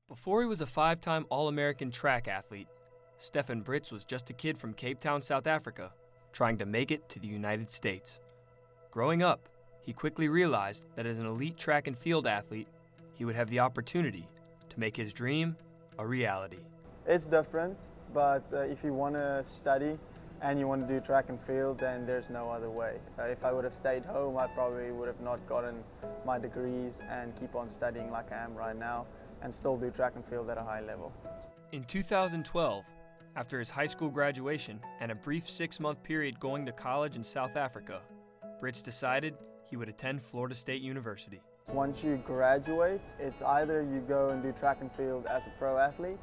Before he was a 5-time All-American track athlete, Stefan Brits was just a kid from Cape Town, South Africa, trying to make it to the United States. Growing up, he quickly realized that as an elite track and field athlete, he would have the opportunity to make his dream a reality. It's different, but if you want to study and you want to do track and field, then there's no other way. If I would have stayed home, I probably would have not gotten my degrees and keep on studying like I am right now and still do track and field at a high level. In 2012, after his high school graduation and a brief 6-month period going to college in South Africa, Brits decided he would attend Florida State University. Once you graduate, it's either you go and do track and field as a pro athlete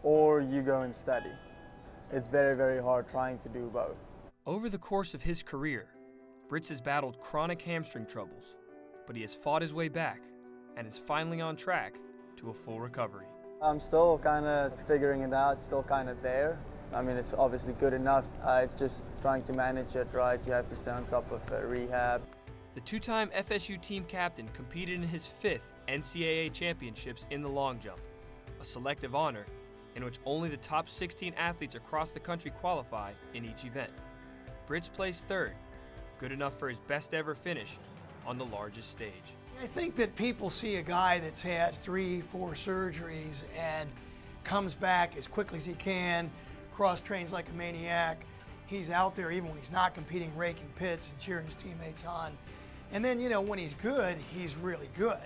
or you go and study. It's very, very hard trying to do both. Over the course of his career, Brits has battled chronic hamstring troubles, but he has fought his way back and is finally on track to a full recovery. I'm still kind of figuring it out, still kind of there. I mean, it's obviously good enough. It's just trying to manage it right. You have to stay on top of rehab. The 2-time FSU team captain competed in his 5th NCAA championships in the long jump, a selective honor in which only the top 16 athletes across the country qualify in each event. Brits placed 3rd, good enough for his best ever finish on the largest stage. I think that people see a guy that's had 3-4 surgeries and comes back as quickly as he can, cross-trains like a maniac. He's out there even when he's not competing, raking pits and cheering his teammates on. And then, when he's good, he's really good.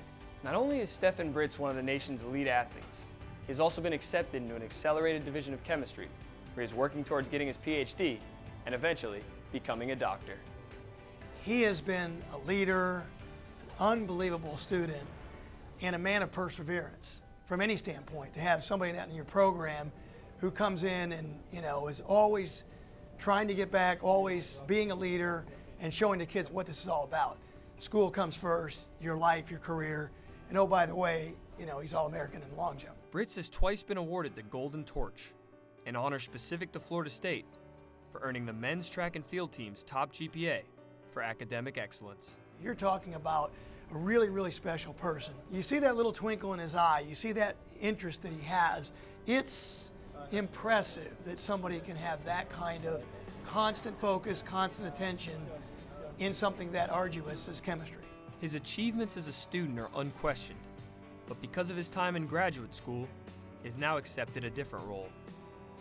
Not only is Stefan Brits one of the nation's elite athletes, he has also been accepted into an accelerated division of chemistry, where he's working towards getting his PhD and eventually becoming a doctor. He has been a leader, unbelievable student, and a man of perseverance from any standpoint. To have somebody in your program who comes in and is always trying to get back, always being a leader and showing the kids what this is all about. School comes first, your life, your career, and oh, by the way, he's All-American in the long jump. Brits has twice been awarded the Golden Torch, an honor specific to Florida State, for earning the men's track and field team's top GPA for academic excellence. You're talking about a really, really special person. You see that little twinkle in his eye, you see that interest that he has. It's impressive that somebody can have that kind of constant focus, constant attention in something that arduous as chemistry. His achievements as a student are unquestioned, but because of his time in graduate school, he has now accepted a different role,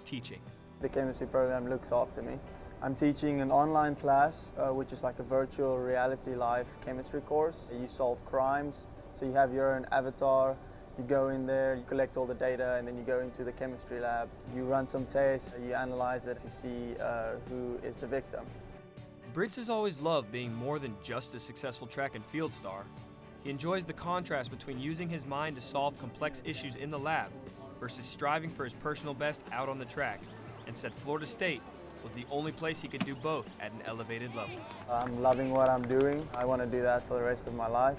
teaching. The chemistry program looks after me. I'm teaching an online class, which is like a virtual reality live chemistry course. You solve crimes, so you have your own avatar. You go in there, you collect all the data, and then you go into the chemistry lab. You run some tests, you analyze it to see who is the victim. Brits has always loved being more than just a successful track and field star. He enjoys the contrast between using his mind to solve complex issues in the lab versus striving for his personal best out on the track, and said Florida State was the only place he could do both at an elevated level. I'm loving what I'm doing. I want to do that for the rest of my life.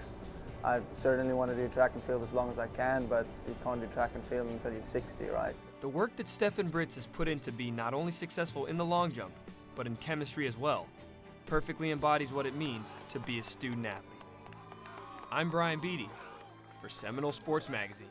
I certainly want to do track and field as long as I can, but you can't do track and field until you're 60, right? The work that Stefan Brits has put in to be not only successful in the long jump, but in chemistry as well, perfectly embodies what it means to be a student athlete. I'm Beattie for Seminoles Sports Magazine.